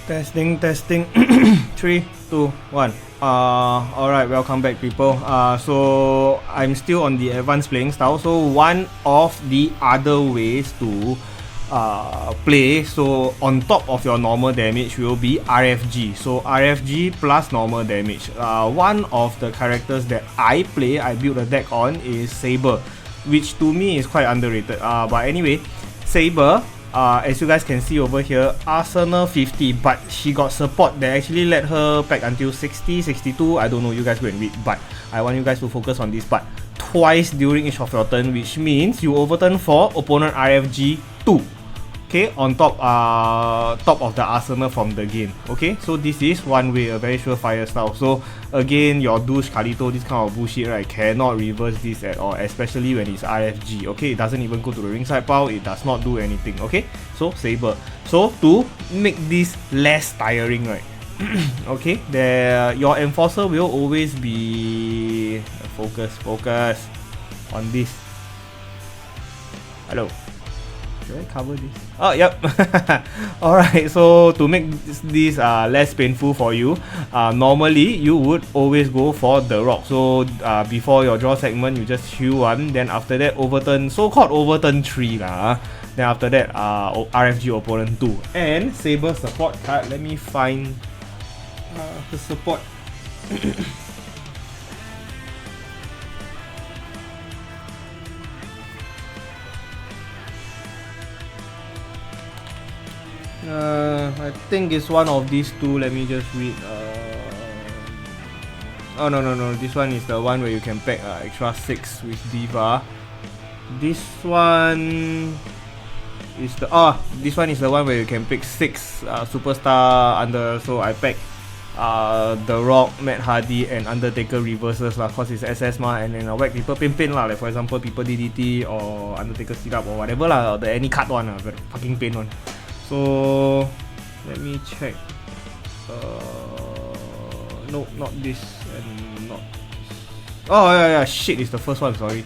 Testing, testing. 3, 2, 1. Alright, welcome back, people. So I'm still on the advanced playing style. So one of the other ways to play, so on top of your normal damage, will be RFG. So RFG plus normal damage. One of the characters that I play, I build a deck on, is Saber, which to me is quite underrated. But anyway, Saber, as you guys can see over here, Arsenal 50, but she got support that actually let her pack until 60, 62, I don't know, you guys go and read, but I want you guys to focus on this part. Twice during each of your turn, which means you overturn 4, opponent RFG 2. Okay, on top of the arsenal from the game. Okay, so this is one way, a very surefire style. So again, your douche, Kalito, this kind of bullshit, right, cannot reverse this at all, especially when it's RFG. Okay, it doesn't even go to the ringside pile, it does not do anything. Okay, so Saber. So to make this less tiring, right, okay, your enforcer will always be focus on this. Hello. Should I cover this? Oh, yep. Alright, so to make this less painful for you, normally you would always go for the rock. So before your draw segment, you just heal 1, then after that overturn, so-called overturn 3 lah. Then after that, RFG opponent 2. And Saber support card, let me find the support. I think it's one of these two. Let me just read. Oh no, this one is the one where you can pack extra 6 with Diva. This one is the one where you can pick 6 superstar under. So I pack The Rock, Matt Hardy, and Undertaker reverses lah, cause it's SS ma, and then whack people pain lah, like for example people DDT or Undertaker sit up or whatever lah, or the any cut one very fucking pain one. So let me check. No, not this, and not. Oh yeah, shit, it's the first one. Sorry.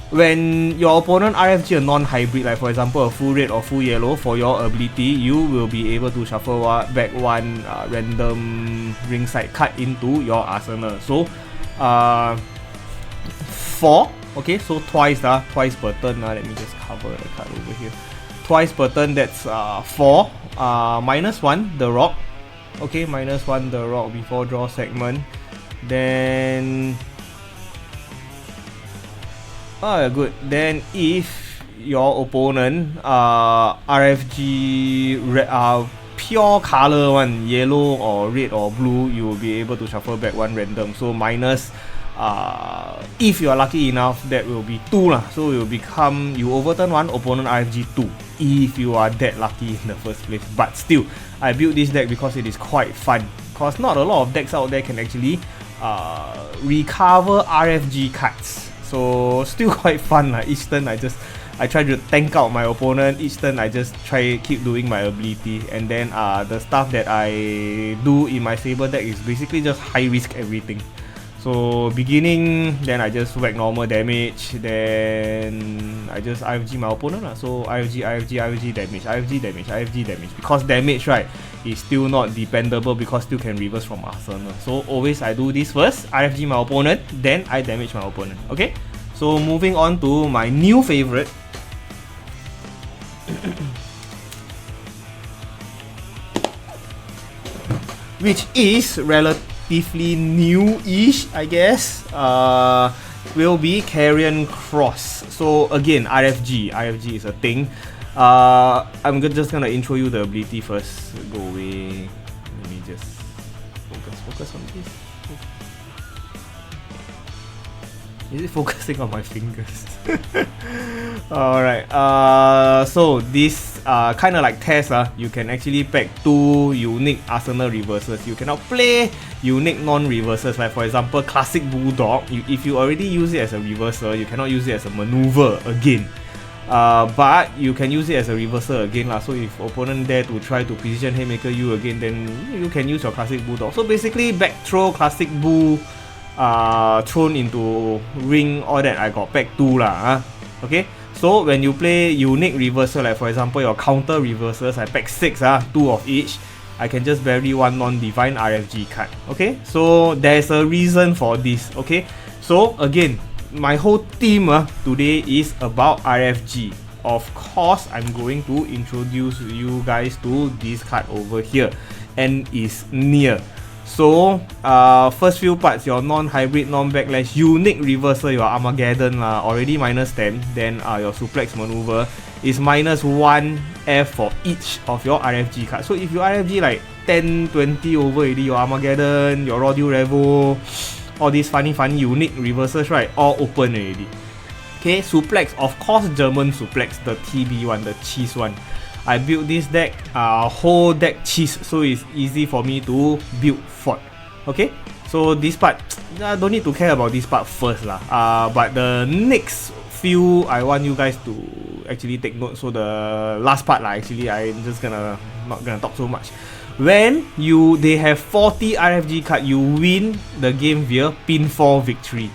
When your opponent RFG a non-hybrid, like for example a full red or full yellow, for your ability, you will be able to shuffle back one random ringside card into your arsenal. So 4. Okay, so twice per turn. Let me just cover the card over here. Twice per turn, that's 4. -1 the rock. Okay, -1 the rock before draw segment. Then good. Then if your opponent RFG pure color one, yellow or red or blue, you will be able to shuffle back one random. So minus, if you are lucky enough, that will be 2 lah. So it will become, you overturn 1, opponent RFG 2, if you are that lucky in the first place. But still, I built this deck because it is quite fun, because not a lot of decks out there can actually recover RFG cards. So still quite fun lah. Each turn I try to tank out my opponent. Each turn I just keep doing my ability, and then the stuff that I do in my Saber deck is basically just high risk everything. So beginning, then I just whack normal damage, then I just IFG my opponent lah. So IFG damage, because damage, right, is still not dependable, because still can reverse from arsenal. So always I do this first, IFG my opponent, then I damage my opponent. Okay, so moving on to my new favorite. Which is relatively new-ish, I guess, will be Carrion Cross. So again, RFG is a thing. I'm just gonna intro you the ability first. Go away. Let me just focus on this. Is it focusing on my fingers? Alright, so this kind of like test, you can actually pack 2 unique arsenal reverses. You cannot play unique non-reverses, like for example classic bulldog. If you already use it as a reversal, you cannot use it as a maneuver again. But you can use it as a reversal again lah. So if opponent dare to try to precision haymaker you again, then you can use your classic bulldog. So basically back throw, classic bull, thrown into ring, all that I got pack 2 lah. Okay, So when you play unique reversal, like for example your counter reversals, I pack 6, 2 of each, I can just bury one non-divine RFG card. Okay, so there's a reason for this. Okay, so again, my whole theme today is about RFG. Of course, I'm going to introduce you guys to this card over here, and is near. So first few parts, your non-hybrid, non-backlash, unique reversal, your Armageddon already -10. Then your suplex maneuver is -1 F for each of your RFG cards. So if you RFG like 10, 20 over already, your Armageddon, your Raw Deal Revo, all these funny unique reversals, right, all open already. Okay, suplex, of course, German suplex, the TB one, the cheese one. I built this deck, whole deck cheese, so it's easy for me to build fort. Okay, so this part, don't need to care about this part first lah. But the next few, I want you guys to actually take note. So the last part lah, actually, I'm just not gonna talk so much. When they have 40 RFG card, you win the game via pinfall victory.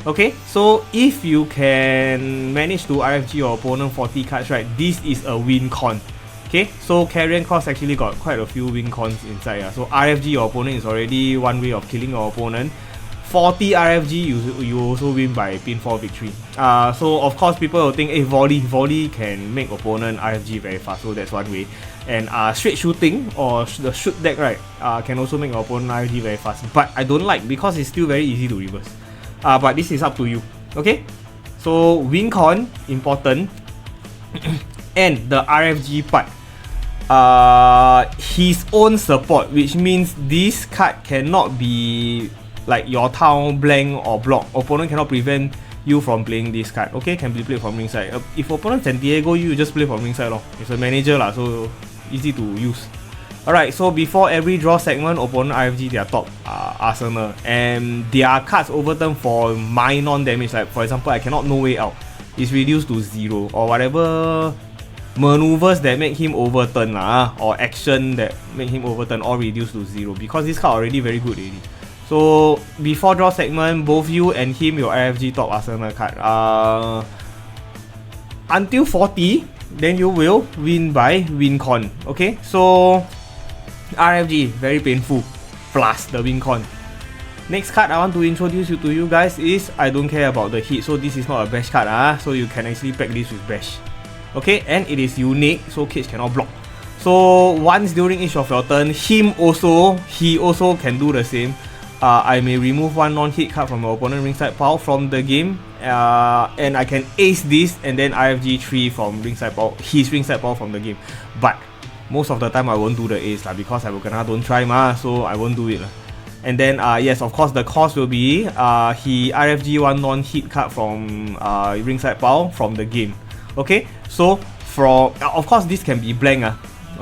Okay, so if you can manage to RFG your opponent 40 cards, right, this is a win con. Okay, so Carrion Cross actually got quite a few win cons inside. So RFG your opponent is already one way of killing your opponent. 40 RFG, you also win by pinfall victory. So of course people will think, hey, volley can make opponent RFG very fast, so that's one way. And straight shooting or the shoot deck, right, can also make your opponent RFG very fast. But I don't like, because it's still very easy to reverse. But this is up to you. Okay, so win con important. And the RFG part, his own support, which means this card cannot be like your town blank or block. Opponent cannot prevent you from playing this card. Okay, can be played from ringside. If opponent San Diego, you just play from ringside lor. It's a manager lah, so easy to use. Alright, so before every draw segment, opponent RFG their top arsenal, and their cards overturn for my non-damage. Like for example, I cannot no way out, is reduced to 0, or whatever maneuvers that make him overturn or action that make him overturn, all reduced to 0, because this card already very good already. So before draw segment, both you and him, your RFG top arsenal card. Until 40, then you will win by win con. Okay, so RFG very painful, plus the win con. Next card I want to introduce to you guys is I don't care about the hit. So this is not a bash card, so you can actually pack this with bash. Okay, and it is unique, so Cage cannot block. So once during each of your turn, he also can do the same. I may remove one non-hit card from your opponent ringside pile from the game, and I can ace this and then RFG 3 from ringside pile, his ringside pile from the game. But most of the time I won't do the ace because I will don't try so I won't do it. And then yes, of course the cost will be he RFG one non-hit card from ringside pile from the game. Okay, so from of course this can be blank.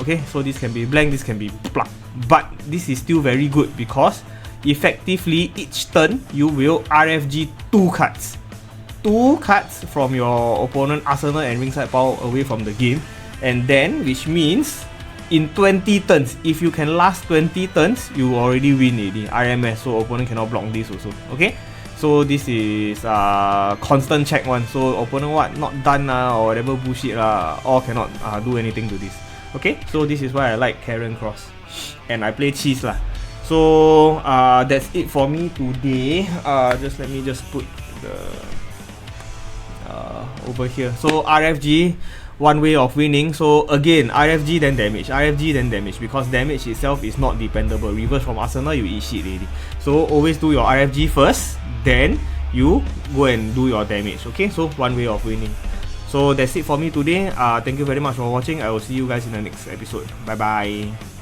Okay, so this can be blank, this can be pluck, but this is still very good because effectively each turn you will RFG 2 cards. 2 cards from your opponent arsenal and ringside pile away from the game, and then which means in 20 turns, if you can last 20 turns, you already win already. RMS, so opponent cannot block this also. Okay, so this is constant check one. So opponent what not done or whatever bullshit all cannot do anything to this. Okay, so this is why I like Karen Cross, and I play cheese lah. So that's it for me today. Just let me just put the over here. So RFG, one way of winning. So again, RFG then damage, RFG then damage, because damage itself is not dependable. Reverse from arsenal, you eat shit already. So always do your RFG first, then you go and do your damage. Okay, so one way of winning. So that's it for me today. Thank you very much for watching. I will see you guys in the next episode. Bye bye.